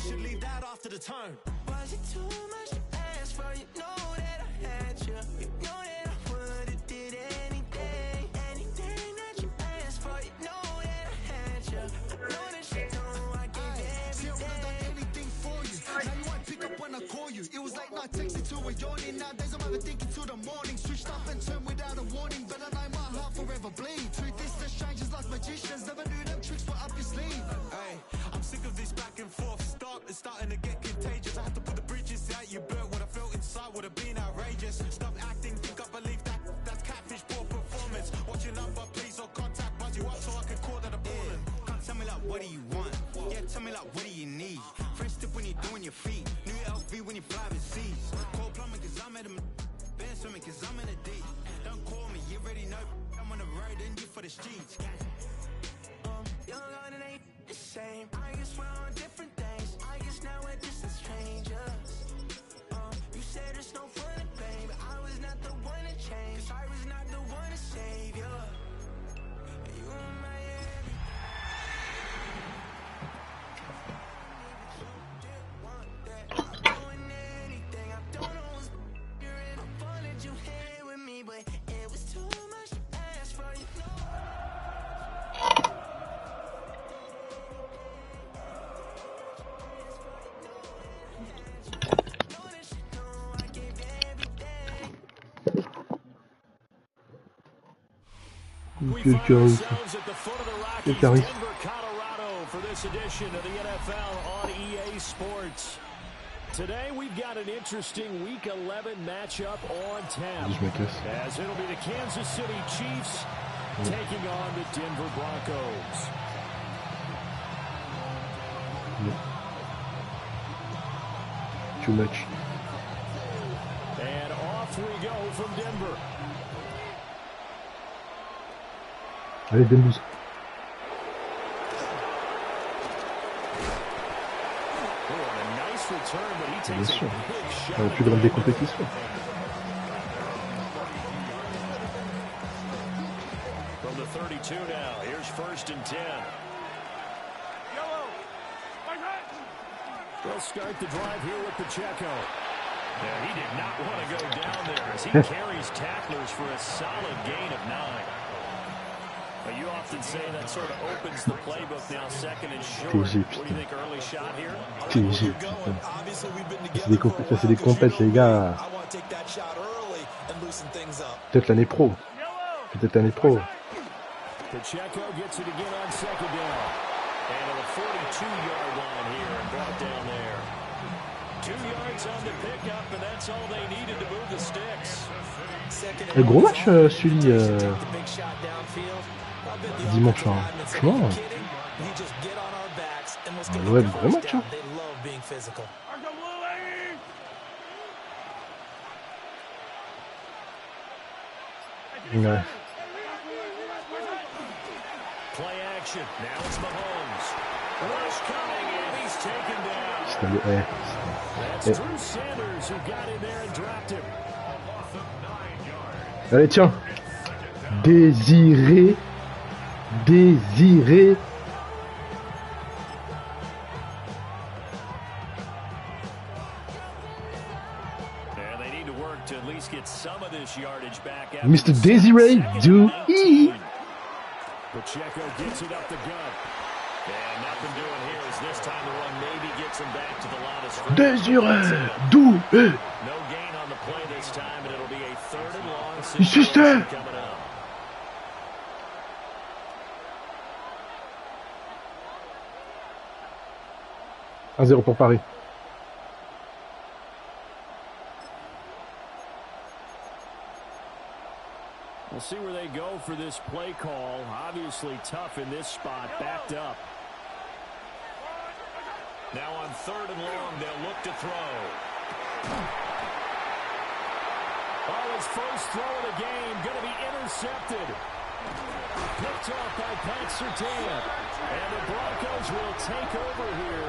should leave that after the tone. Was it too much to ask for? You know that I had you. You know that I would've did anything that you asked for. You know that I had you. I know that you know I gave everything. Anything for you. Now you won't pick up when I call you. It was like not texting to a yawning. Nowadays I'm overthinking till the morning. Switched up and turned without a warning. But I know my heart forever bleed. Truth is that strangers like magicians never knew them tricks were up your sleeve. Hey, I'm sick of this back and forth. Stop, it's starting to get contagious. I have to put the bridges out you burnt. What I felt inside would have been outrageous. Stop acting, think I believe that. That's catfish, poor performance. Watch your number, please, or contact buzz you up so I can call that a ballin'. Can't tell me like what do you want? Yeah, tell me like what do you need? Fresh tip when you're doing your feet. New LV when you fly overseas. Cold plumbing cause I'm at a band swimming cause I'm in a D. Don't call me, you already know. I'm on the road and you for the streets. Young and it ain't the same. I guess we're on different things. I guess now we're distant strangers. You said there's no fun in pain, but I was not the one to change. 'Cause I was not the one to save you. You were my everything. I'm doing anything. I don't know what's in. I wanted you here with me, but it was too much to ask for. You know. Quel charisme. Quel charisme. Today we've got an interesting Week 11 matchup on tap. As it'll be the Kansas City Chiefs taking on the Denver Broncos. Too much. And off we go from Denver. Allez, Dembouze. Bien sûr. La plus grande des compétitions. From the 32 now, here's 1st and 10. They'll start the drive here with Pacheco. Yeah, he did not want to go down there as he carries tacklers for a solid gain of 9. Well, you often say that sort of opens the playbook now, 2nd and short. What do you think, early shot here? TG, c'est des compètes, les gars. Peut-être l'année pro. Peut-être l'année pro. Pacheco gets it again on 2nd down. And a 42-yard line here and brought down there. 2 yards on the pickup, and that's all they needed to move the sticks. Un gros match, celui dimanche soir. Franchement, ouais, gros match. Hein. Ouais. Play action. Now it's Mahomes. Rush coming in. He's taken down. That's Drew Sanders who got in there and dropped him. Allez, tiens. Désiré. Mr. Desiree, do he? Pacheco gets it up the gut. And nothing doing here as this time the run maybe gets him back to the line of scrimmage. Desiree, do he? No gain on the play this time, and it'll be a 3rd and long situation coming up. Un 0 pour Paris. We'll see where they go for this play call. Obviously tough in this spot, backed up. Now on 3rd and long, they'll look to throw. Oh, his first throw of the game, going to be intercepted. Picked off by Pat Surtain. And the Broncos will take over here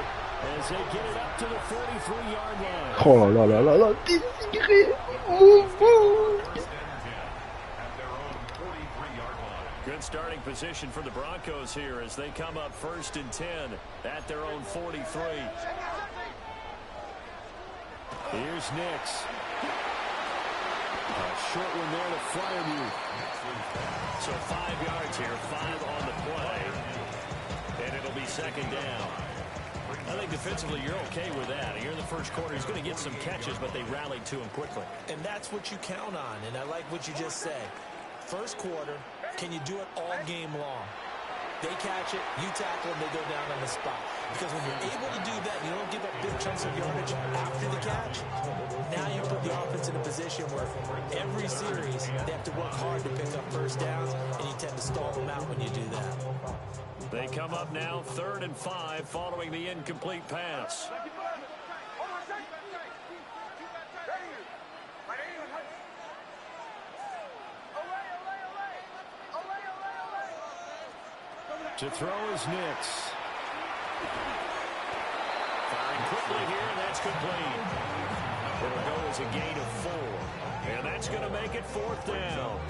as they get it up to the 43-yard line. Oh là là là là, Désiré. Good starting position for the Broncos here as they come up 1st and 10 at their own 43. Here's Nix. A short one there to Fryermuth. So 5 yards here, 5 on the play. And it'll be 2nd down. I think defensively you're okay with that. Here in the first quarter, he's going to get some catches, but they rallied to him quickly. And that's what you count on, and I like what you just said. First quarter, can you do it all game long? They catch it, you tackle them, they go down on the spot. Because when you're able to do that, you don't give up big chunks of yardage after the catch. Now you put the offense in a position where every series they have to work hard to pick up first downs, and you tend to stall them out when you do that. They come up now 3rd and 5 following the incomplete pass. To throw is Nix. Firing quickly here, and that's complete. It'll go as a gain of 4. And that's going to make it 4th down.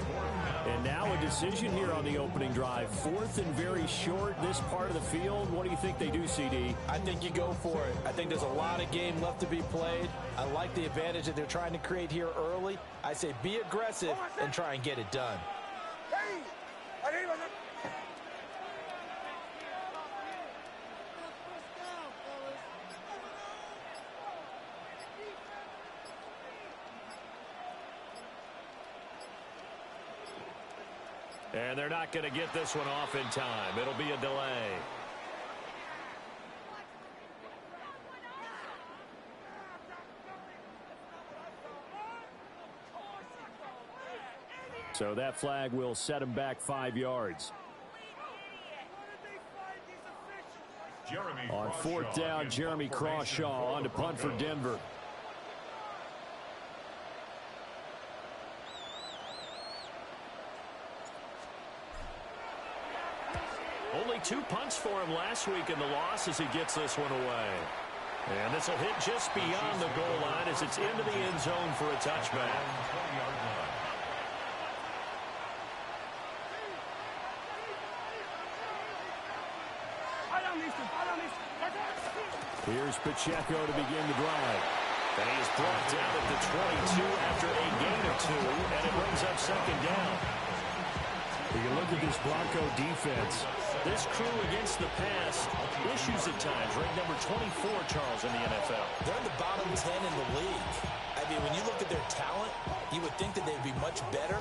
And now a decision here on the opening drive. 4th and very short, this part of the field. What do you think they do, CD? I think you go for it. I think there's a lot of game left to be played. I like the advantage that they're trying to create here early. I say be aggressive and try and get it done. And they're not going to get this one off in time. It'll be a delay. So that flag will set him back 5 yards. On 4th down, Jeremy Crawshaw on to punt for Denver. Only 2 punts for him last week in the loss as he gets this one away. And this will hit just beyond the goal line as it's into the end zone for a touchback. Here's Pacheco to begin the drive. And he is brought down at the 22 after a gain of 2, and it brings up 2nd down. You look at this Bronco defense. This crew against the pass, issues at times. Ranked number 24, Charles, in the NFL. They're in the bottom 10 in the league. I mean, when you look at their talent, you would think that they'd be much better.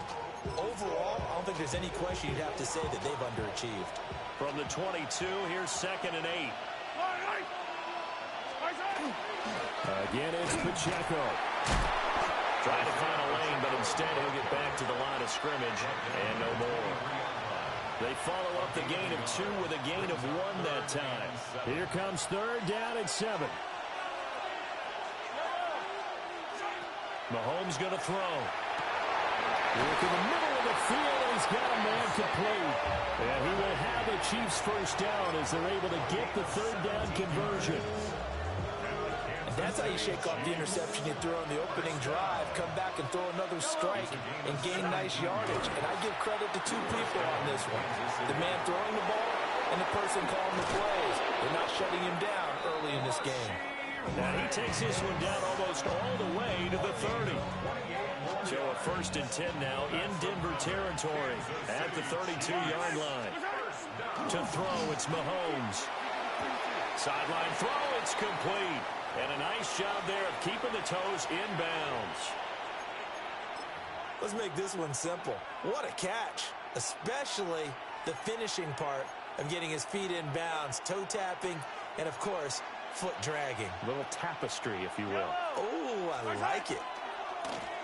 Overall, I don't think there's any question you'd have to say that they've underachieved. From the 22, here's 2nd and 8. Again, it's Pacheco. Trying to find a lane, but instead he'll get back to the line of scrimmage and no more. They follow up the gain of 2 with a gain of 1 that time. Here comes 3rd down and 7. Mahomes going to throw. Look in the middle of the field, and he's got a man complete. And he will have the Chiefs' first down as they're able to get the 3rd down conversion. That's how you shake off the interception you throw in the opening drive, come back and throw another strike and gain nice yardage. And I give credit to 2 people on this one. The man throwing the ball and the person calling the plays. They're not shutting him down early in this game. Now he takes this one down almost all the way to the 30. So a 1st and 10 now in Denver territory at the 32-yard line. To throw, it's Mahomes. Sideline throw, it's complete. And a nice job there of keeping the toes in bounds. Let's make this one simple. What a catch, especially the finishing part of getting his feet in bounds, toe tapping, and of course, foot dragging. A little tapestry, if you will. Oh, I like it.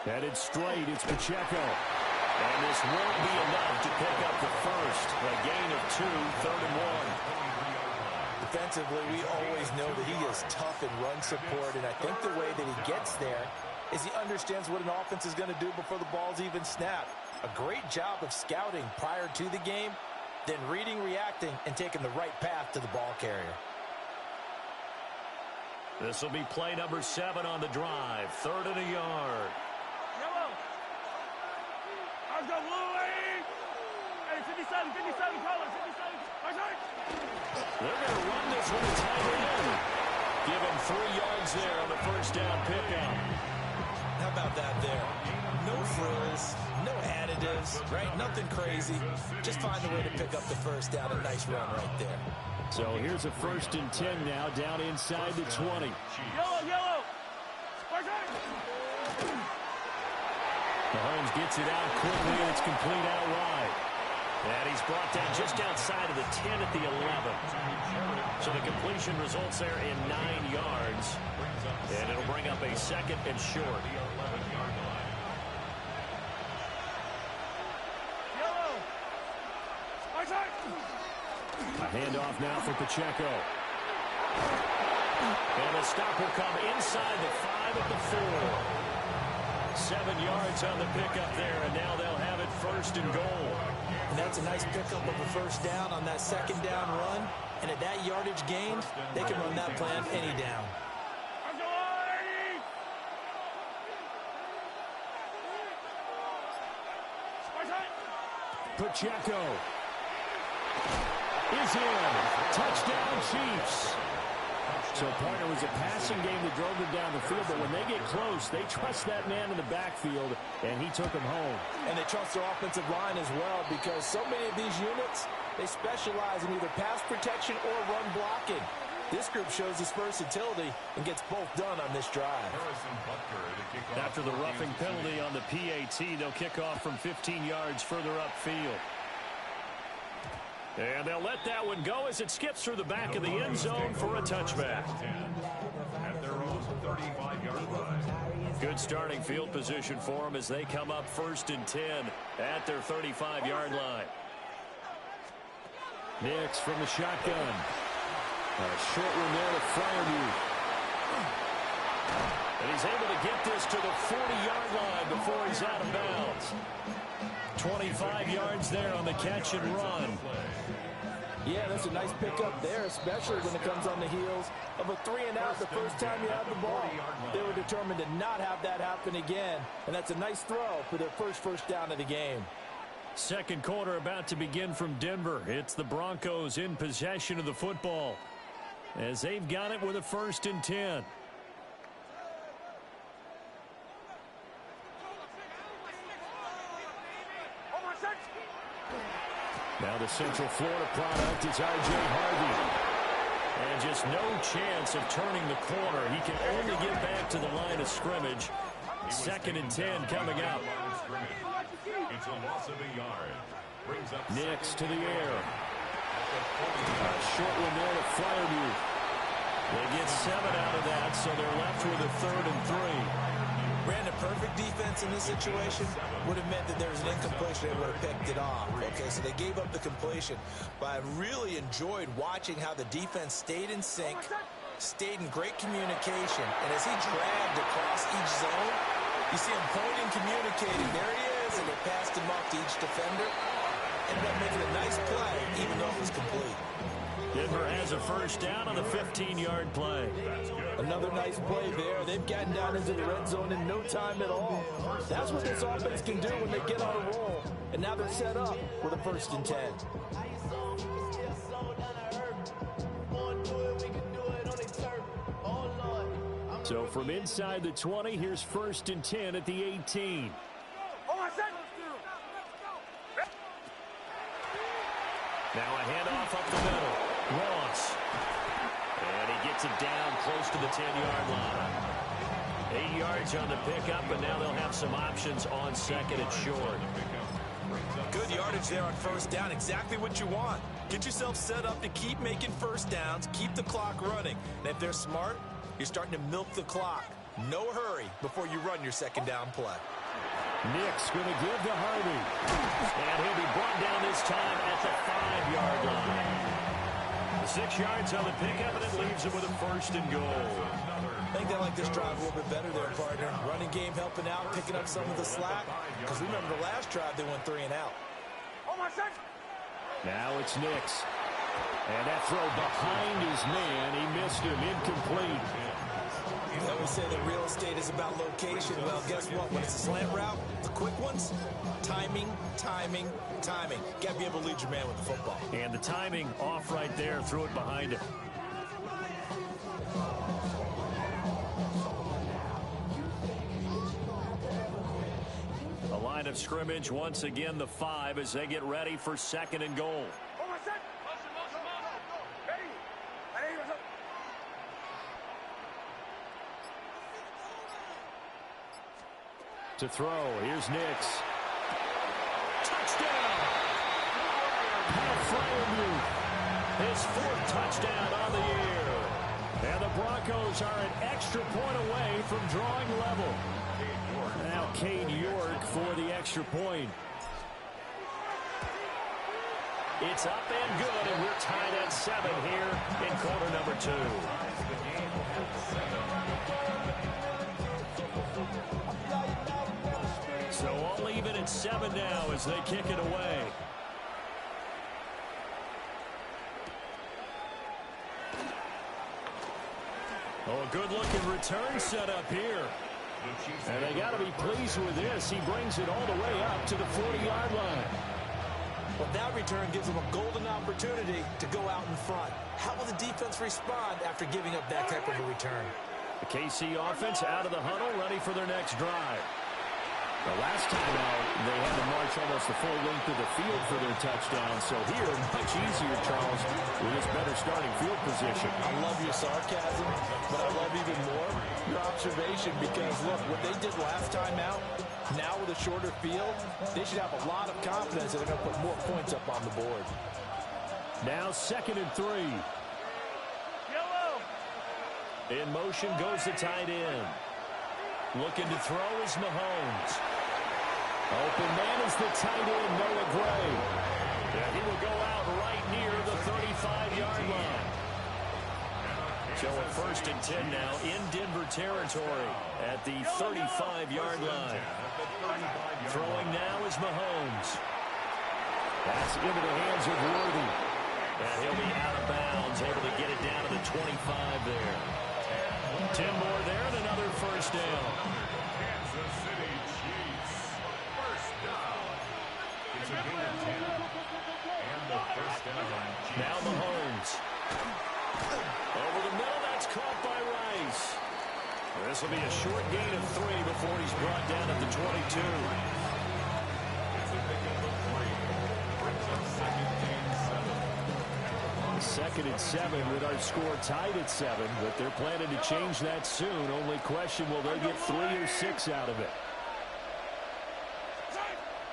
Headed straight, it's Pacheco. And this won't be enough to pick up the first. A gain of 2, 3rd and 1. Defensively, we always know that he is tough in run support, and I think the way that he gets there is he understands what an offense is going to do before the ball's even snapped. A great job of scouting prior to the game, then reading, reacting, and taking the right path to the ball carrier. This will be play number 7 on the drive. 3rd and a yard. Hey, 56. They're going to run this one tight end. Give him 3 yards there on the first down pickup. How about that there? No frills, no additives, right? Nothing crazy. Just find a way to pick up the first down. A nice run right there. So here's a 1st and 10 now, down inside the 20. Yellow. Mahomes gets it out quickly, and it's complete out wide. And he's brought down just outside of the 10 at the 11. So the completion results there in 9 yards. And it'll bring up a 2nd and short. A handoff now for Pacheco. And the stop will come inside the 5 at the 4. 7 yards on the pickup there, and now they'll have it 1st and goal. And that's a nice pickup of a first down on that 2nd down run. And at that yardage gained, they can run that plan any down. Pacheco is in. Touchdown, Chiefs. So, partner, it was a passing game that drove them down the field, but when they get close, they trust that man in the backfield, and he took them home. And they trust their offensive line as well, because so many of these units, they specialize in either pass protection or run blocking. This group shows its versatility and gets both done on this drive. After the roughing penalty on the PAT, they'll kick off from 15 yards further upfield. And they'll let that one go as it skips through the back of the end zone for a touchback. At their own 35-yard line. Good starting field position for them as they come up 1st and 10 at their 35-yard line. Nix from the shotgun. A short one there to Fryermuth. And he's able to get this to the 40-yard line before he's out of bounds. 25 yards there on the catch and run. Yeah, that's a nice pickup there, especially when it comes on the heels of a 3-and-out the first time you have the ball. They were determined to not have that happen again, and that's a nice throw for their first down of the game. Second quarter about to begin from Denver. It's the Broncos in possession of the football as they've got it with a 1st and 10. Now the Central Florida product is R.J. Harvey. And just no chance of turning the corner. He can only get back to the line of scrimmage. 2nd and 10 coming up. It's a loss of a yard. Brings up Nix to the air. A short one there to Fryermuth. They get 7 out of that, so they're left with a 3rd and 3. Brandon, perfect defense in this situation would have meant that there was an incompletion. They would have picked it off. Okay, so they gave up the completion. But I really enjoyed watching how the defense stayed in sync, stayed in great communication. And as he dragged across each zone, you see him pointing, communicating. There he is, and they passed him off to each defender. Ended up making a nice play, even though it was complete. Denver has a 1st down on the 15-yard play. Another nice play there. They've gotten down into the red zone in no time at all. That's what this offense can do when they get on a roll. And now they're set up with a 1st and 10. So from inside the 20, here's 1st and 10 at the 18. Now a handoff up the middle. Ross. And he gets it down close to the 10-yard line. 8 yards on the pickup, and now they'll have some options on 2nd and short. Good yardage there on 1st down. Exactly what you want. Get yourself set up to keep making 1st downs, keep the clock running. And if they're smart, you're starting to milk the clock. No hurry before you run your 2nd down play. Nick's going to give to Harvey. And he'll be brought down this time at the 5-yard line. 6 yards on the pickup, and it leaves him with a 1st and goal. I think they like this drive a little bit better there, partner. Running game helping out, picking up some of the slack. Because remember the last drive, they went 3-and-out. Now it's Nix. And that throw behind his man. He missed him. Incomplete. They always say that real estate is about location. Well, guess what? When it's a slant route, the quick ones, timing, timing, timing. Got to be able to lead your man with the football. And the timing off right there. Threw it behind him. A line of scrimmage once again, the 5 as they get ready for 2nd and goal. To throw, here's Nix. Touchdown! Pat Fryermuth, his 4th touchdown on the year. And the Broncos are an extra point away from drawing level. Now Cade York for the extra point. It's up and good, and we're tied at 7 here in quarter number 2. So all even at 7 now as they kick it away. Oh, a good-looking return set up here. And they got to be pleased with this. He brings it all the way up to the 40-yard line. Well, that return gives them a golden opportunity to go out in front. How will the defense respond after giving up that type of a return? The KC offense out of the huddle, ready for their next drive. The last time out, they had to march almost the full length of the field for their touchdown. So here, much easier, Charles, with this better starting field position. I love your sarcasm, but I love even more your observation because, look, what they did last time out, now with a shorter field, they should have a lot of confidence that they're going to put more points up on the board. Now 2nd and 3. In motion goes the tight end. Looking to throw is Mahomes. Open man is the tight end, Noah Gray. And he will go out right near the 35-yard line. So a 1st and 10 now in Denver territory at the 35-yard line. Throwing now is Mahomes. That's into the hands of Worthy. And he'll be out of bounds, able to get it down to the 25 there. 10 more there and another 1st down. Kansas City Chiefs. 1st down. It's a gain of 10. And the 1st down. Now Mahomes. Over the middle, that's caught by Rice. This will be a short gain of 3 before he's brought down at the 22. It's a pick up of 3. Brings up 2nd and 7. 2nd and 7 with our score tied at 7, but they're planning to change that soon. Only question, will they get 3 or 6 out of it?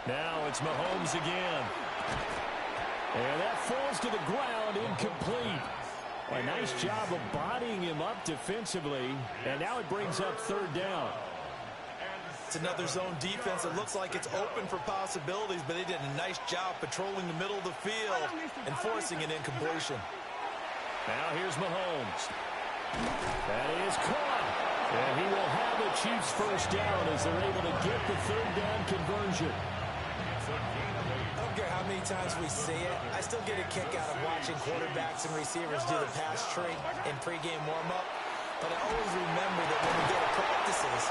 Now it's Mahomes again. And that falls to the ground, incomplete. A nice job of bodying him up defensively, and now it brings up 3rd down. It's another zone defense. It looks like it's open for possibilities, but they did a nice job patrolling the middle of the field and forcing an incompletion. Now here's Mahomes. That is caught. And he will have the Chiefs 1st down as they're able to get the 3rd down conversion. I don't care how many times we see it. I still get a kick out of watching quarterbacks and receivers do the pass tree in pregame warm-up. But I always remember that when we go to practices,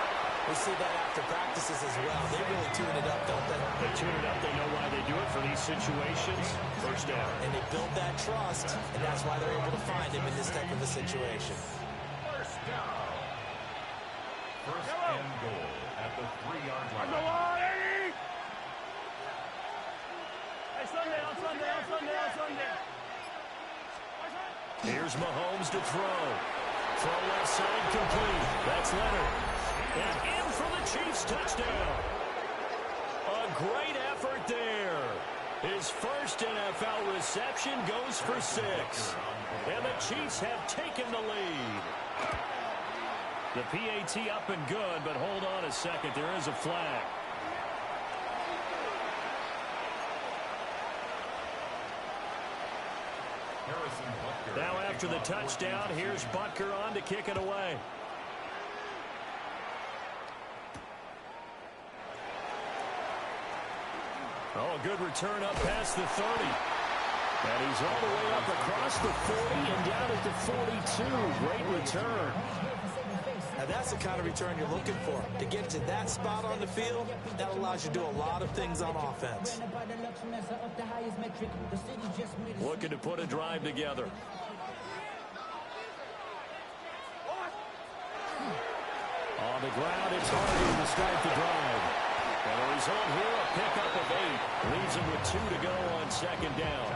we see that after practices as well. They really tune it up, don't they? They tune it up. They know why they do it for these situations. 1st down. And they build that trust, and that's why they're able to find him in this type of a situation. 1st down. 1st and goal at the 3-yard line. Here's Mahomes to throw. Throw left side complete. That's Leonard. And in for the Chiefs touchdown. A great effort there. His 1st NFL reception goes for 6. And the Chiefs have taken the lead. The PAT up and good, but hold on a second. There is a flag. Now after the touchdown, here's Butker on to kick it away. Oh, a good return up past the 30. And he's all the way up across the 40 and down at the 42. Great return. Now that's the kind of return you're looking for. To get to that spot on the field, that allows you to do a lot of things on offense. Looking to put a drive together. On the ground, it's Hardy to start the drive. And the result here, a pickup of 8. Leaves him with 2 to go on second down.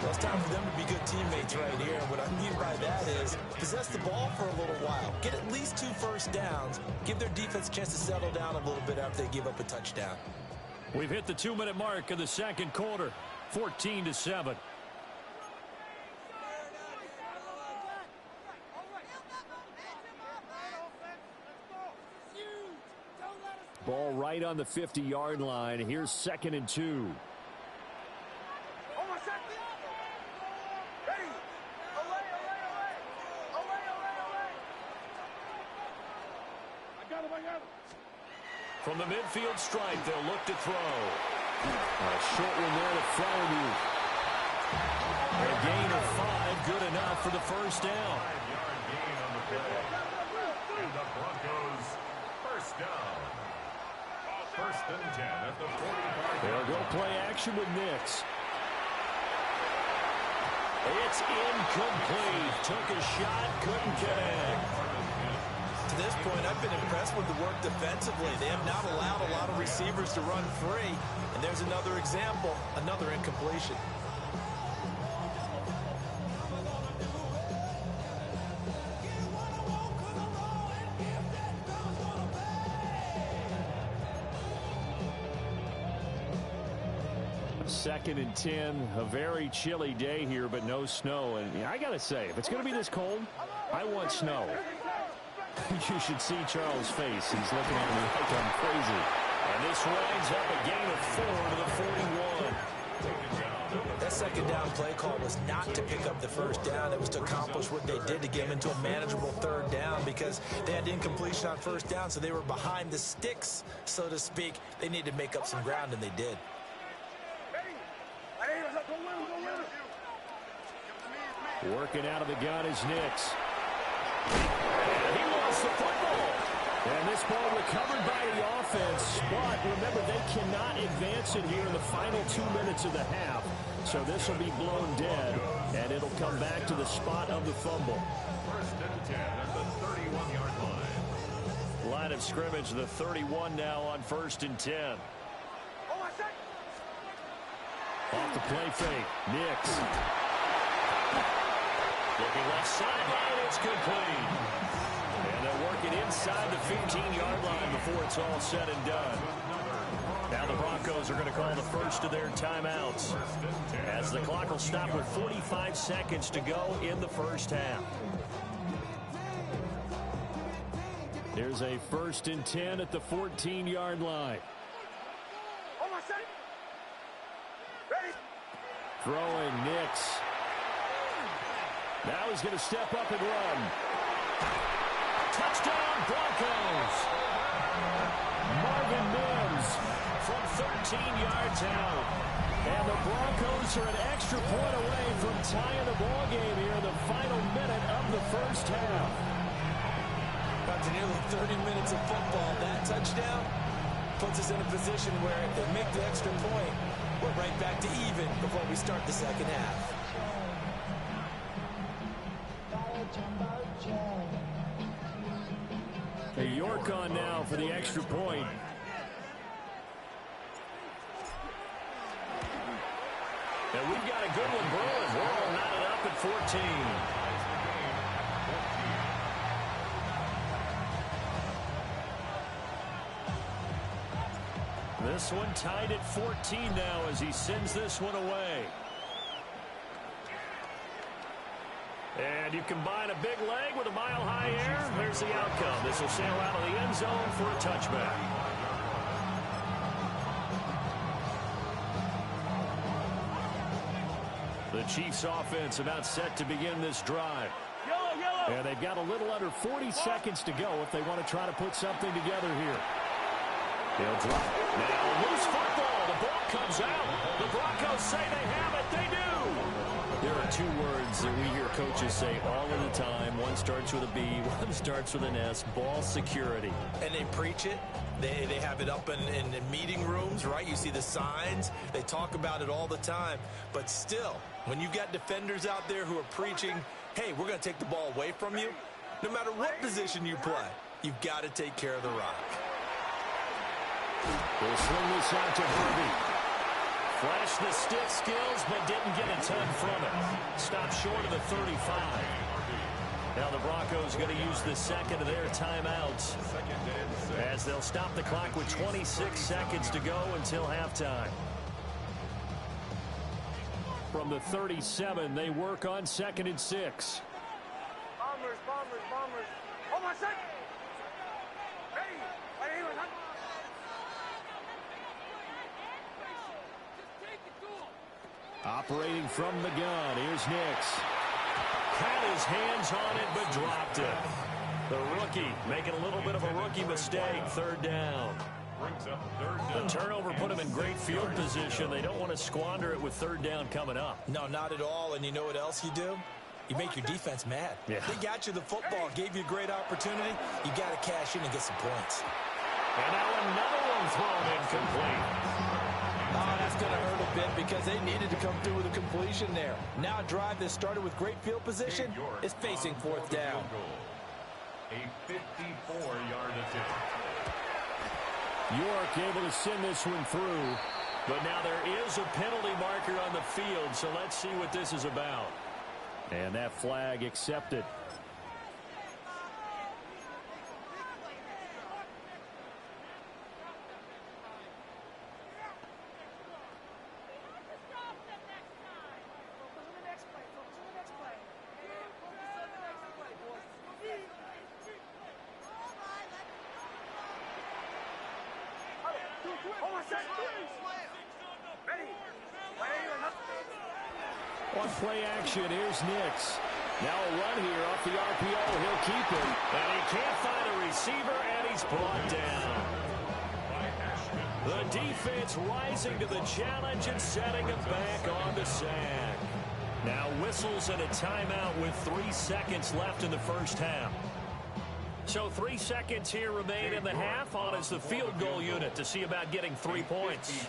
Well, it's time for them to be good teammates right here. And what I mean by that is possess the ball for a little while. Get at least 2 first downs. Give their defense a chance to settle down a little bit after they give up a touchdown. We've hit the 2-minute mark of the second quarter. 14-7. Ball right on the 50-yard line. Here's 2nd and 2. From the midfield stripe, they'll look to throw. A short one there to Fryer. A gain of 5, good enough for the first down. 5-yard gain on the play. And the Broncos first down. First and 10 at the 45. They'll go play action with Nix. It's incomplete. Took a shot, couldn't connect. To this point, I've been impressed with the work defensively. They have not allowed a lot of receivers to run free. And there's another example, another incompletion. Second and 10, a very chilly day here, but no snow. And I got to say, if it's going to be this cold, I want snow. You should see Charles' face. He's looking at me like I'm crazy. And this winds up a gain of 4 to the 41. That second down play call was not to pick up the first down. It was to accomplish what they did to get them into a manageable third down because they had incompletion on first down, so they were behind the sticks, so to speak. They needed to make up some ground, and they did. Working out of the gun is Nix. And he lost the football. And this ball recovered by the offense. But remember, they cannot advance it here in the final 2 minutes of the half. So this will be blown dead, and it'll come back to the spot of the fumble. First and 10 at the 31-yard line. Line of scrimmage, the 31 now on 1st and 10. Off the play fake, Nix. Looking left sideline, it's complete. And they're working inside the 15-yard line before it's all said and done. Now the Broncos are going to call the first of their timeouts as the clock will stop with 45 seconds to go in the first half. There's a 1st and 10 at the 14-yard line. Throwing Nix. Now he's going to step up and run. Touchdown, Broncos. Marvin Mims from 13 yards out. And the Broncos are an extra point away from tying the ball game here in the final minute of the first half. After nearly 30 minutes of football, that touchdown puts us in a position where if they make the extra point, we're right back to even before we start the second half. York on now for the extra point. And we've got a good one brewing. We're all knotted up at 14. This one tied at 14 now as he sends this one away. And you combine a big leg with a mile-high air, there's the outcome. This will sail out of the end zone for a touchback. The Chiefs offense about set to begin this drive. And they've got a little under 40 seconds to go if they want to try to put something together here. They'll drop. Now loose football. The ball comes out. The Broncos say they have it. They do. They're are two words that we hear coaches say all of the time. One starts with a B, one starts with an S. Ball security. And they preach it. They have it up in meeting rooms, right? You see the signs. They talk about it all the time. But still, when you've got defenders out there who are preaching, hey, we're going to take the ball away from you, no matter what position you play, you've got to take care of the rock. We'll swing this out to Harvey. Flashed the stick skills, but didn't get a ton from it. Stopped short of the 35. Now the Broncos going to use the second of their timeouts as they'll stop the clock with 26 seconds to go until halftime. From the 37, they work on 2nd and 6. Bombers. Oh, my second. Ready. Operating from the gun, here's Nix. Had his hands on it, but dropped it. The rookie making a little bit of a rookie mistake. 3rd down. The turnover put him in great field position. They don't want to squander it with 3rd down coming up. No, not at all. And you know what else you do? You make your defense mad. Yeah. They got you the football, gave you a great opportunity. You got to cash in and get some points. And now another one thrown incomplete. Oh, that's going to hurt a bit because they needed to come through with a completion there. Now a drive that started with great field position is facing 4th down. A 54-yard attempt. York able to send this one through. But now there is a penalty marker on the field, so let's see what this is about. And that flag accepted. On play action, here's Nix. Now a run here off the RPO. He'll keep it. And he can't find a receiver, and he's brought down. The defense rising to the challenge and setting him back on the sack. Now whistles and a timeout with 3 seconds left in the first half. So 3 seconds here remain in the half on as the field goal unit to see about getting 3 points.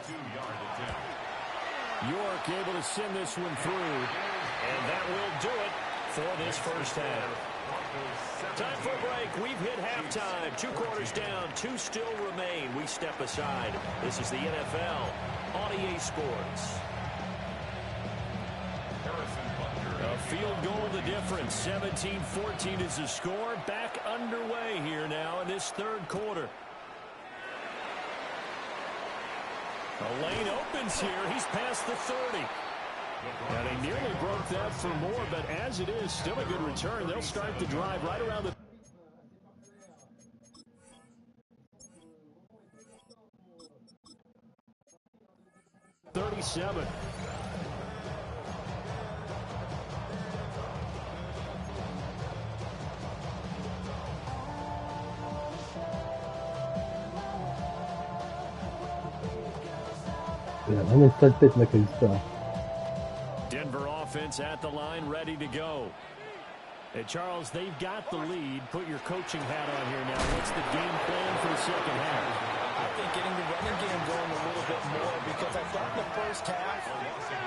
York able to send this one through. And that will do it for this first half. Time for a break. We've hit halftime. 2 quarters down. 2 still remain. We step aside. This is the NFL on EA Sports. A field goal the difference. 17-14 is the score. Back underway here now in this 3rd quarter. The lane opens here. He's past the 30. And they nearly broke that for more, but as it is, still a good return. They'll start the drive right around the 37. Non è saltette la crista. Denver offense at the line, ready to go. Hey, Charles, they've got the lead. Put your coaching hat on here now. What's the game plan for the second half? I think getting the running game going a little bit more because I thought in the first half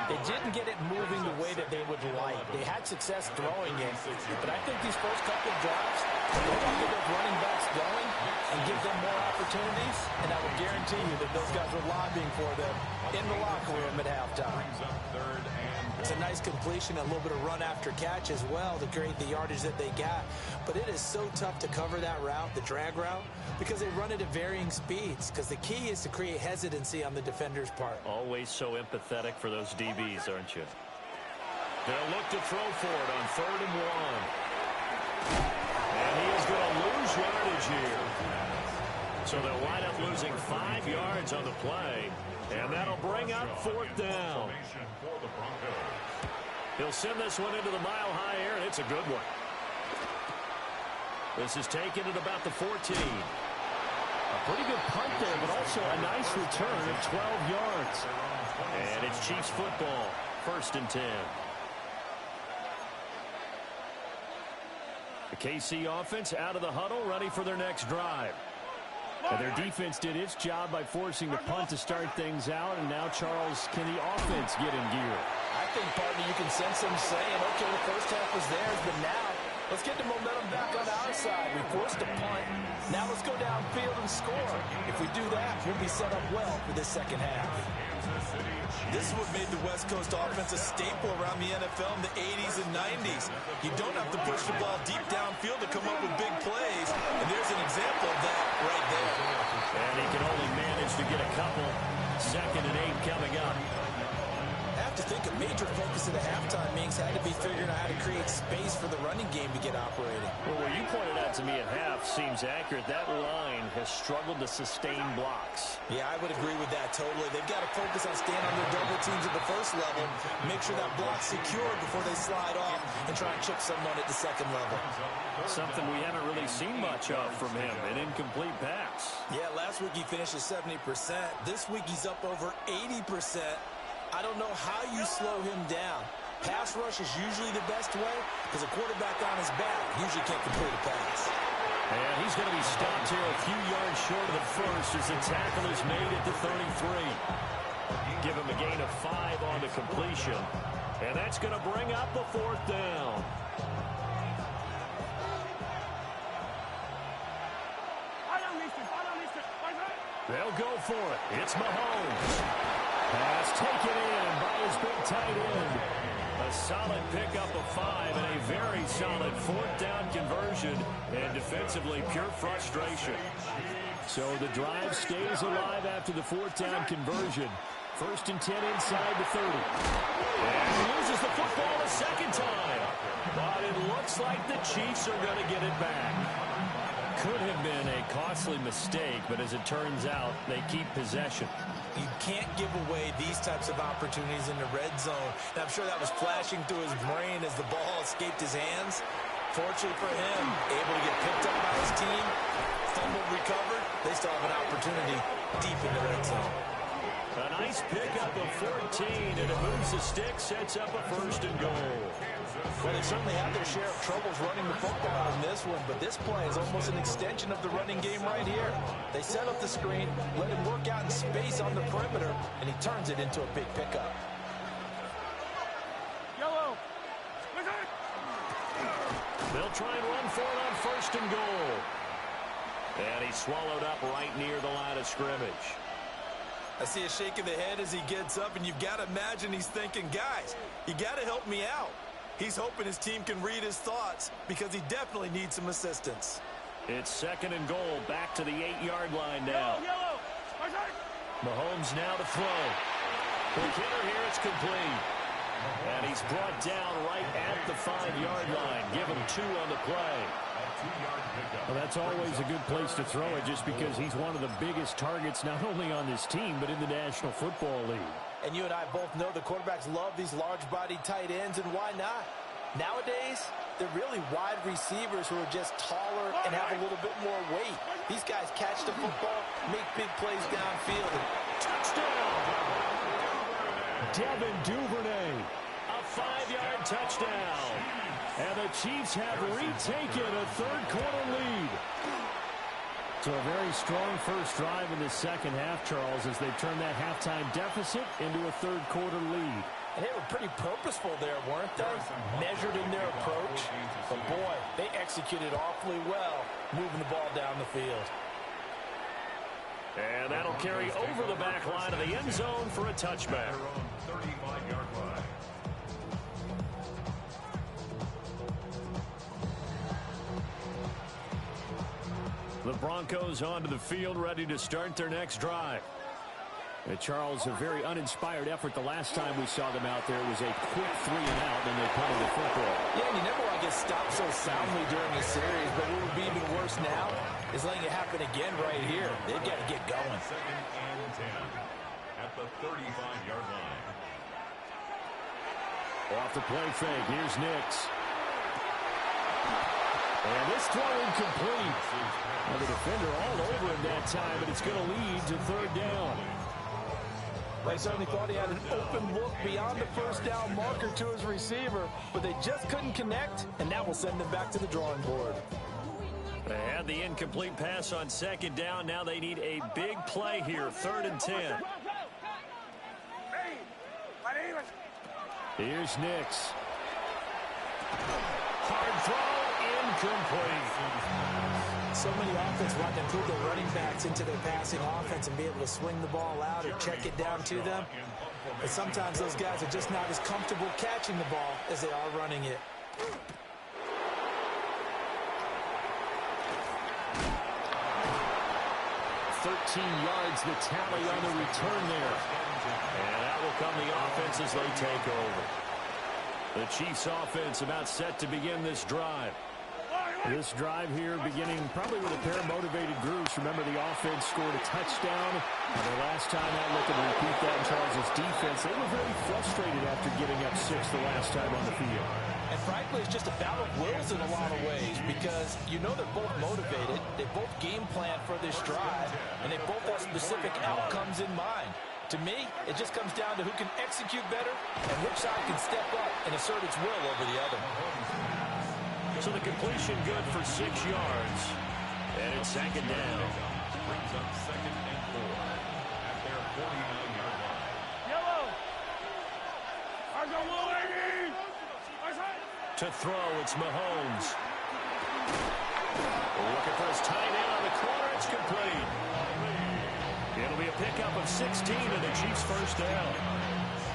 they didn't get it moving the way that they would like. They had success throwing it, but I think these first couple of drives, they're going to get those running backs going and give them more opportunities, and I will guarantee you that those guys were lobbying for them in the locker room at halftime. It's a nice completion, a little bit of run after catch as well to create the yardage that they got. But it is so tough to cover that route, the drag route, because they run it at varying speeds. Because the key is to create hesitancy on the defender's part. Always so empathetic for those DBs, aren't you? They'll look to throw for it on 3rd and 1. And he is going to lose yardage here. So they'll wind up losing 5 yards on the play. And that'll bring up 4th down. He'll send this one into the mile-high air, and it's a good one. This is taken at about the 14. A pretty good punt there, but also a nice return of 12 yards. And it's Chiefs football, 1st and 10. The KC offense out of the huddle, ready for their next drive. And their defense did its job by forcing the punt to start things out, and now, Charles, can the offense get in gear? I think, partner, you can sense them saying, okay, the first half was theirs, but now let's get the momentum back on our side. We forced a punt. Now let's go downfield and score. If we do that, we'll be set up well for this second half. This is what made the West Coast offense a staple around the NFL in the 80s and 90s. You don't have to push the ball deep downfield to come up with big plays, and there's an example of that right there. And he can only manage to get a couple. 2nd and 8 coming up. I have to think a major focus at the halftime means had to be figuring out how to create space for the running game to get operating. Well, what you pointed out to me at half seems accurate. That line has struggled to sustain blocks. Yeah, I would agree with that totally. They've got to focus on staying on their double teams at the first level, make sure that block's secure before they slide off and try and chip someone at the second level. Something we haven't really seen much of from him, an incomplete pass. Yeah, last week he finished at 70%. This week he's up over 80%. I don't know how you slow him down. Pass rush is usually the best way because a quarterback on his back usually can't complete a pass. And he's going to be stopped here a few yards short of the first as the tackle is made at the 33. Give him a gain of 5 on the completion. And that's going to bring up a 4th down. They'll go for it. It's Mahomes. Pass taken in by his big tight end. A solid pickup of 5 and a very solid 4th down conversion. And defensively, pure frustration. So the drive stays alive after the 4th down conversion. 1st and 10 inside the 30. And he loses the football a second time. But it looks like the Chiefs are going to get it back. Could have been a costly mistake, but as it turns out, they keep possession. You can't give away these types of opportunities in the red zone. And I'm sure that was flashing through his brain as the ball escaped his hands. Fortunately for him, able to get picked up by his team, fumble recovered. They still have an opportunity deep in the red zone. A nice pickup of 14, and it moves the stick, sets up a 1st and goal. Well, they certainly had their share of troubles running the football in this one, but this play is almost an extension of the running game right here. They set up the screen, let him work out in space on the perimeter, and he turns it into a big pickup. Yellow. They'll try and run for it on 1st and goal. And he's swallowed up right near the line of scrimmage. I see a shake of the head as he gets up, and you've got to imagine he's thinking, guys, you got to help me out. He's hoping his team can read his thoughts because he definitely needs some assistance. It's 2nd and goal, back to the 8-yard line now. Mahomes now to throw. The hitter here, it's complete. And he's brought down right at the 5-yard line. Give him 2 on the play. Well, that's always a good place to throw it just because he's one of the biggest targets not only on this team but in the National Football League. And you and I both know the quarterbacks love these large-bodied tight ends, and why not? Nowadays, they're really wide receivers who are just taller and have a little bit more weight. These guys catch the football, make big plays downfield. Touchdown! Devin Duvernay, a 5-yard touchdown. And the Chiefs have retaken a 3rd-quarter lead. So a very strong first drive in the second half, Charles, as they turn that halftime deficit into a 3rd-quarter lead. And they were pretty purposeful there, weren't they? Measured in their approach. But, boy, they executed awfully well, moving the ball down the field. And that'll carry over the back line of the end zone for a touchback. 35-yard line. The Broncos onto the field, ready to start their next drive. Charles, a very uninspired effort the last time we saw them out there. It was a quick 3 and out, and they punted the football. Yeah, and you never want to get stopped so soundly during a series, but what would be even worse now is letting it happen again right here. They've got to get going. 2nd and 10 at the 35-yard line. Off the play fake, here's Nix. And this throw incomplete. Now the defender all over him that time, but it's going to lead to 3rd down. They certainly thought he had an open look beyond the first down marker to his receiver, but they just couldn't connect, and that will send them back to the drawing board. They had the incomplete pass on second down. Now they need a big play here, 3rd and 10. Here's Nix. Hard throw, incomplete. So many offenses want to include their running backs into their passing offense and be able to swing the ball out or check it down to them. But sometimes those guys are just not as comfortable catching the ball as they are running it. 13 yards the tally on the return there. And that will come the offense as they take over. The Chiefs offense about set to begin this drive. This drive here beginning probably with a pair of motivated groups. Remember, the offense scored a touchdown. The last time out, looking to repeat that in Charles' defense. They were very frustrated after giving up 6 the last time on the field. And frankly, it's just a battle of wills in a lot of ways because you know they're both motivated. They both game plan for this drive, and they both have specific outcomes in mind. To me, it just comes down to who can execute better and which side can step up and assert its will over the other. So the completion good for 6 yards. And it's 2nd down. Brings up 2nd and 4 at their 49-yard line. Yellow! To throw, it's Mahomes. Looking for his tight end on the corner. It's complete. It'll be a pickup of 16 and the Chiefs' first down.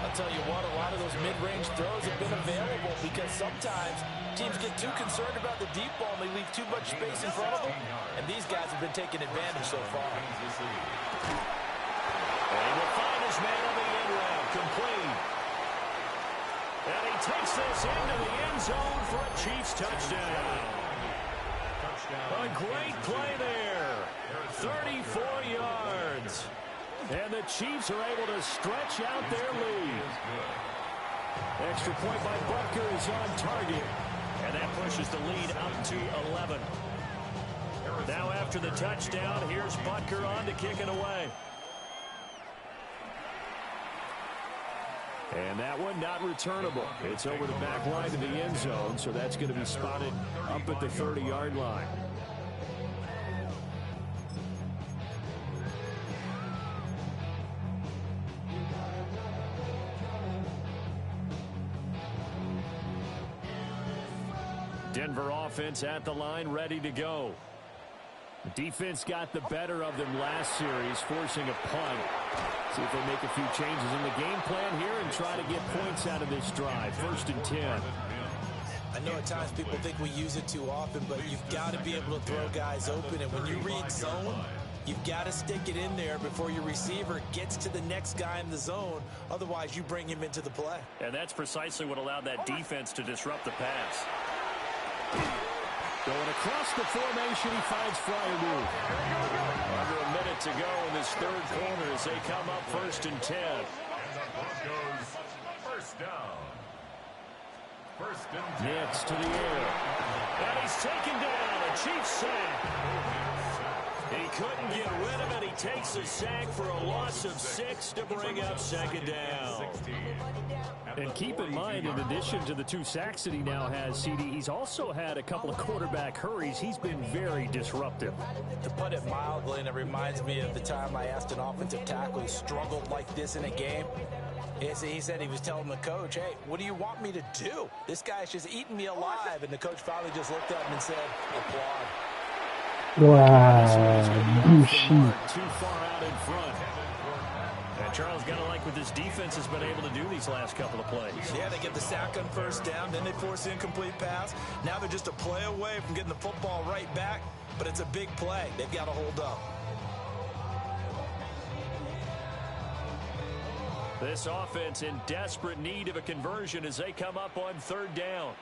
I'll tell you what, a lot of those mid-range throws have been available because sometimes teams get too concerned about the deep ball and they leave too much space in front of them. And these guys have been taking advantage so far. And he will find his man on the end route. Complete. And he takes this into the end zone for a Chiefs touchdown. A great play there. 34 yards. And the Chiefs are able to stretch out their lead. Extra point by Butker is on target. And that pushes the lead up to 11. Now after the touchdown, here's Butker on to kick it away. And that one not returnable. It's over the back line to the end zone, so that's going to be spotted up at the 30-yard line. Denver offense at the line, ready to go. The defense got the better of them last series, forcing a punt. See if they make a few changes in the game plan here and try to get points out of this drive. 1st and 10. I know at times people think we use it too often, but you've got to be able to throw guys open. And when you read zone, you've got to stick it in there before your receiver gets to the next guy in the zone. Otherwise, you bring him into the play. And that's precisely what allowed that defense to disrupt the pass. Going across the formation, he finds Freiermuth. Under a minute to go in this 3rd quarter as they come up 1st and 10. And the Broncos, first down. 1st and 10. Nix to the air. And he's taken down. A Chiefs sack. He couldn't get rid of it. He takes a sack for a loss of 6 to bring up 2nd down. And keep in mind, in addition to the 2 sacks that he now has, CD, he's also had a couple of quarterback hurries. He's been very disruptive. To put it mildly, and it reminds me of the time I asked an offensive tackle who struggled like this in a game. He said he was telling the coach, hey, what do you want me to do? This guy's just eating me alive. And the coach finally just looked at him and said, applaud. Wow, Bushi. Too far out in front. And Charles got to like what this defense has been able to do these last couple of plays. Yeah, they get the sack on 1st down, then they force the incomplete pass. Now they're just a play away from getting the football right back, but it's a big play. They've got to hold up. This offense in desperate need of a conversion as they come up on 3rd down.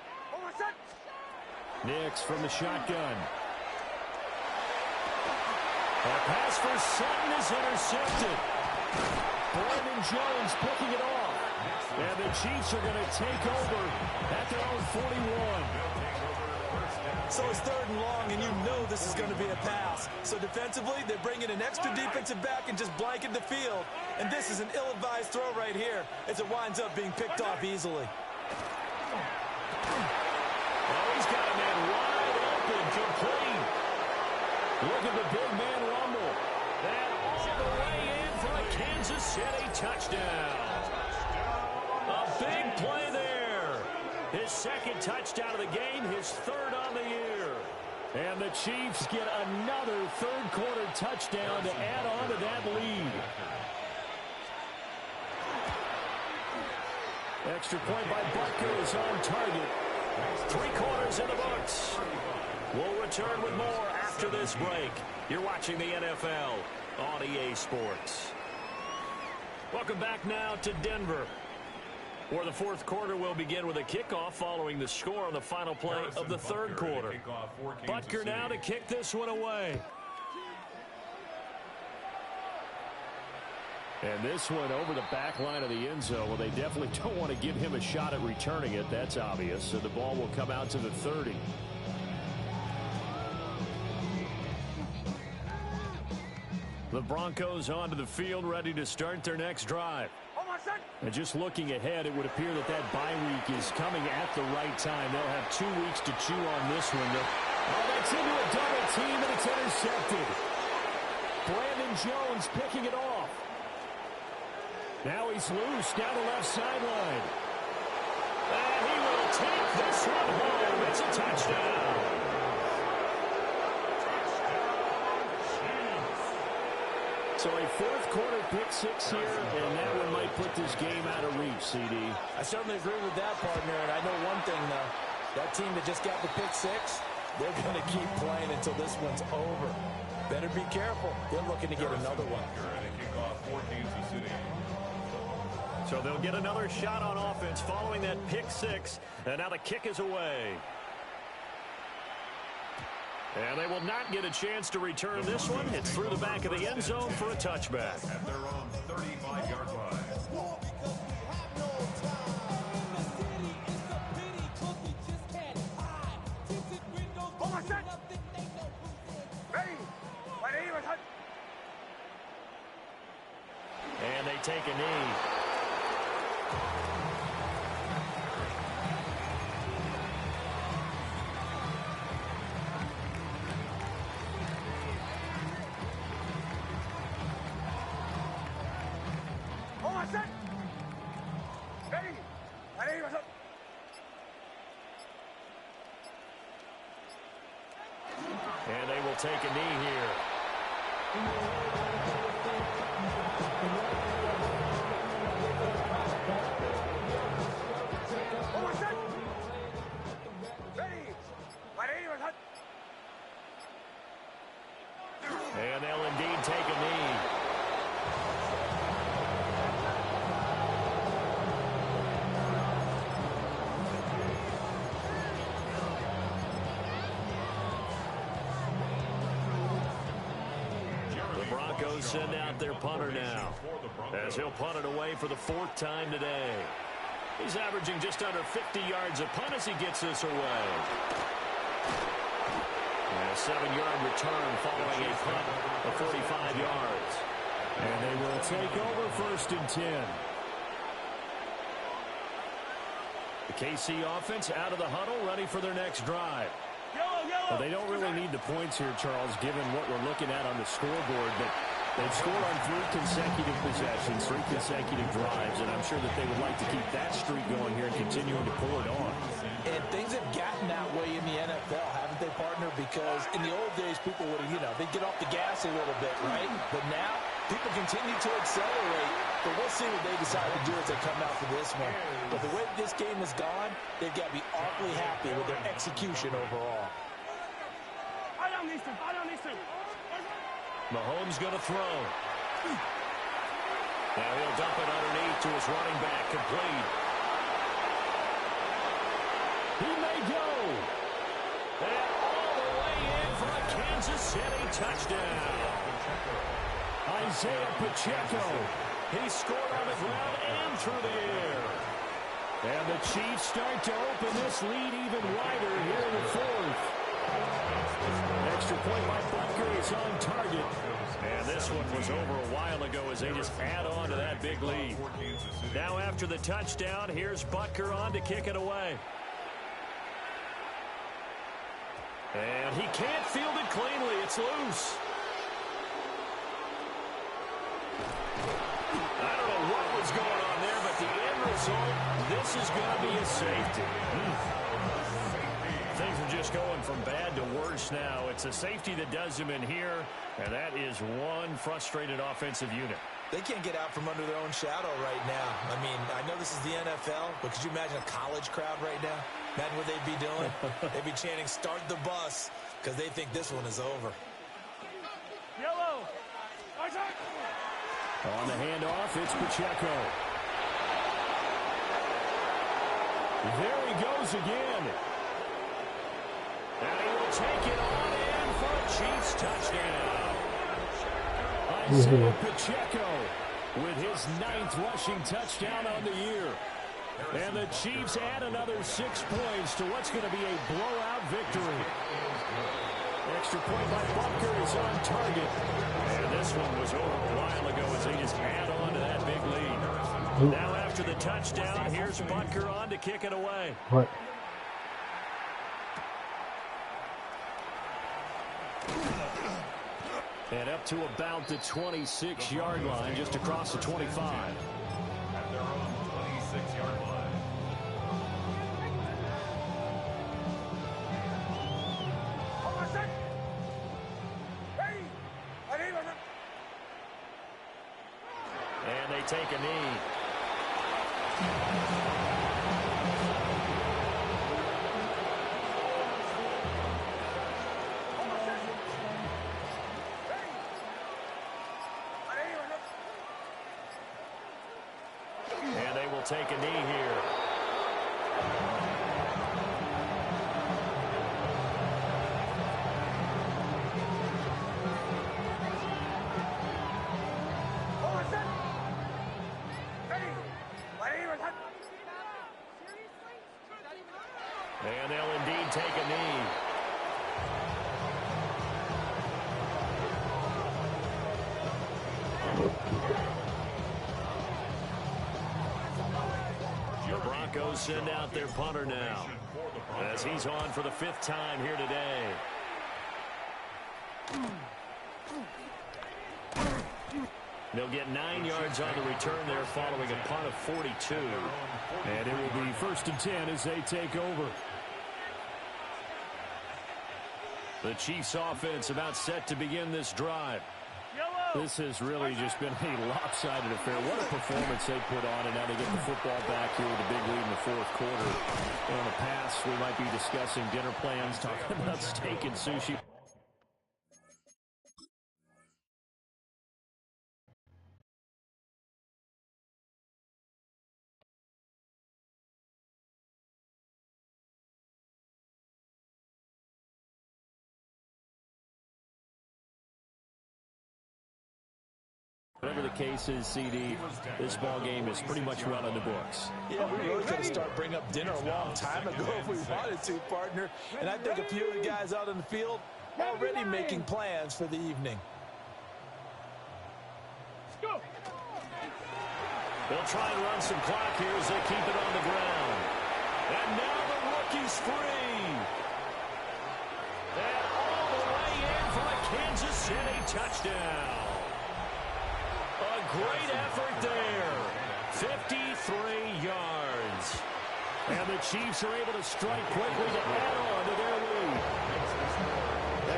Nix from the shotgun. A pass for Sutton is intercepted. Brandon Jones picking it off. And the Chiefs are going to take over at their own 41. So it's 3rd and long, and you know this is going to be a pass. So defensively, they bring in an extra defensive back and just blanket the field. And this is an ill-advised throw right here as it winds up being picked off easily. Oh, he's got a man wide open, complete. Look at the big man rumble. And all the way in for a Kansas City touchdown. A big play there. His 2nd touchdown of the game, his 3rd on the year. And the Chiefs get another 3rd quarter touchdown to add on to that lead. Extra point by Butker is on target. 3 quarters in the books. We'll return with more after this break. You're watching the NFL on EA Sports. Welcome back now to Denver, where the 4th quarter will begin with a kickoff following the score on the final play of the 3rd quarter. Butker now to kick this one away. And this one over the back line of the end zone. Well, they definitely don't want to give him a shot at returning it. That's obvious. So the ball will come out to the 30. The Broncos onto the field, ready to start their next drive. And just looking ahead, it would appear that that bye week is coming at the right time. They'll have 2 weeks to chew on this one. Oh, that's into a double team, and it's intercepted. Brandon Jones picking it off. Now he's loose down the left sideline. And he will take this one home. It's a touchdown. So a 4th quarter pick 6 here, and that one might put this game out of reach, CD. I certainly agree with that, partner. And I know one thing, though. That team that just got the pick 6, they're going to keep playing until this one's over. Better be careful. They're looking to get another one. So they'll get another shot on offense following that pick 6. And now the kick is away. And they will not get a chance to return this one. It's through the back of the end zone for a touchback. At their own 35-yard line. And they take a knee. And they will take a knee here. And they'll indeed take a knee. The Broncos send out their punter now, as he'll punt it away for the 4th time today. He's averaging just under 50 yards a punt as he gets this away. And a 7-yard return following a punt of 45 yards. And they will take over 1st and 10. The KC offense out of the huddle, ready for their next drive. Well, they don't really need the points here, Charles, given what we're looking at on the scoreboard. But they've scored on 3 consecutive possessions, 3 consecutive drives, and I'm sure that they would like to keep that streak going here and continuing to pull it on. And things have gotten that way in the NFL, haven't they, partner? Because in the old days, people would have, they'd get off the gas a little bit, right? But now, people continue to accelerate. But we'll see what they decide to do as they come out for this one. But the way this game has gone, they've got to be awfully happy with their execution overall. Mahomes going to throw. Now he'll dump it underneath to his running back, complete. He may go. And all the way in for a Kansas City touchdown. Isaiah Pacheco. He scored on the ground and through the air. And the Chiefs start to open this lead even wider here in the 4th. point by Butker is on target. And this one was over a while ago as they just add on to that big lead. Now after the touchdown, here's Butker on to kick it away. And he can't field it cleanly. It's loose. I don't know what was going on there, but the end result, this is going to be a safety. Things are just going from bad to worse now. It's a safety that does him in here, and that is one frustrated offensive unit. They can't get out from under their own shadow right now. I mean, I know this is the NFL, but could you imagine a college crowd right now? Imagine what they'd be doing. They'd be chanting, "Start the bus," because they think this one is over. Yellow. On the handoff, it's Pacheco. There he goes again. And he will take it on in for a Chiefs touchdown. Isaiah Pacheco with his 9th rushing touchdown on the year. And the Chiefs add another 6 points to what's going to be a blowout victory. Extra point by Butker is on target. And this one was over a while ago as they just add on to that big lead. Now after the touchdown, here's Butker on to kick it away. Ouais. And up to about the 26-yard line, just across the 25. At their own 26-yard line. And they take a knee. And they will take a knee here. And they'll indeed take a knee. The Broncos send out their punter now, as he's on for the 5th time here today. They'll get 9 yards on the return there following a punt of 42. And it will be 1st and 10 as they take over. The Chiefs offense about set to begin this drive. This has really just been a lopsided affair. What a performance they put on, and now they get the football back here with a big lead in the 4th quarter. In the past, we might be discussing dinner plans, talking about steak and sushi. Whatever the case is, CD, this ball game is pretty much run on the books. Yeah, we really could have started bringing up dinner a long time ago if we wanted to, partner. And I think a few of the guys out in the field already making plans for the evening. They'll try and run some clock here as they keep it on the ground. And now the rookie's free. And all the way in for a Kansas City touchdown. A great effort there. 53 yards. And the Chiefs are able to strike quickly to add on to their lead.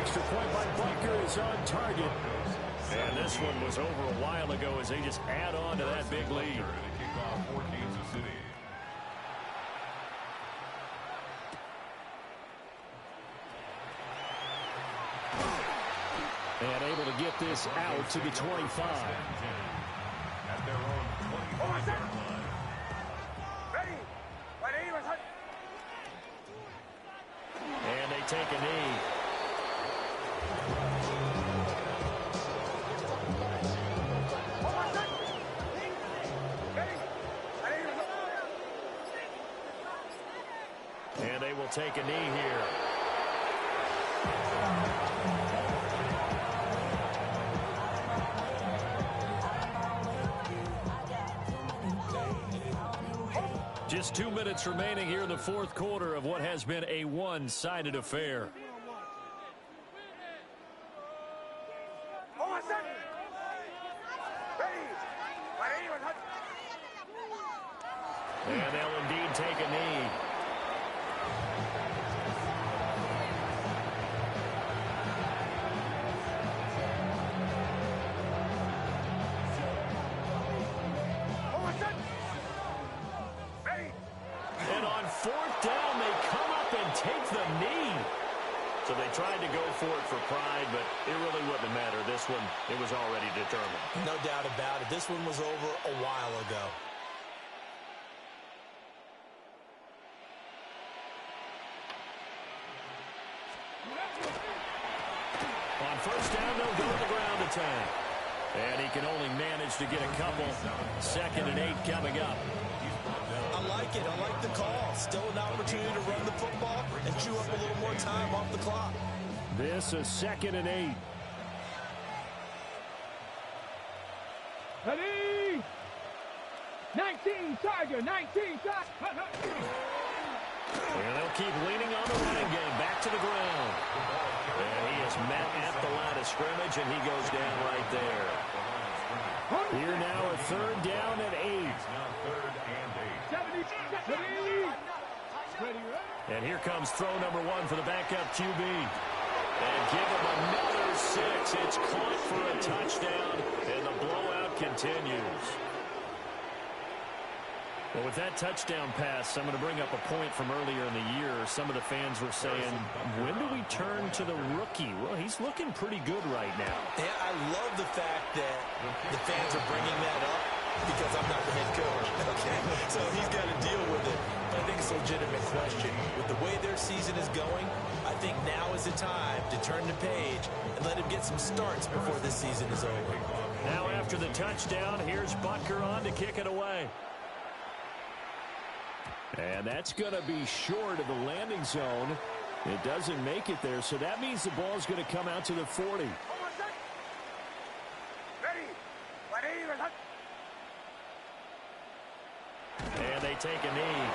Extra point by Butker is on target. And this one was over a while ago as they just add on to that big lead. And able to get this out to the 25. At their own 25-yard line. And they take a knee. And they will take a knee here. Just 2 minutes remaining here in the fourth quarter of what has been a one-sided affair. And they'll indeed take a knee. And on fourth down, they come up and take the knee. So they tried to go for it for pride, but it really wouldn't have mattered. This one, it was already determined. No doubt about it. This one was over a while ago. On first down, they'll go to the ground attack. And he can only manage to get a couple. 2nd and 8 coming up. I like it. I like the call. Still an opportunity to run the football and chew up a little more time off the clock. This is 2nd and 8. Ready? 19 Tiger, 19 Tiger. And they'll keep leaning on the running game. Back to the ground. And he is met at the line of scrimmage, and he goes down right there. Here now a 3rd down and 8. And here comes throw number 1 for the backup QB. And give him another 6. It's caught for a touchdown, and the blowout continues. Well, with that touchdown pass, I'm going to bring up a point from earlier in the year. Some of the fans were saying, when do we turn to the rookie? Well, he's looking pretty good right now. Yeah, I love the fact that the fans are bringing that up because I'm not the head coach. Okay, so he's got to deal with it. But I think it's a legitimate question. With the way their season is going, I think now is the time to turn the page and let him get some starts before this season is over. Now after the touchdown, here's Butker on to kick it away. And that's going to be short of the landing zone. It doesn't make it there, so that means the ball's going to come out to the 40. And they take a knee.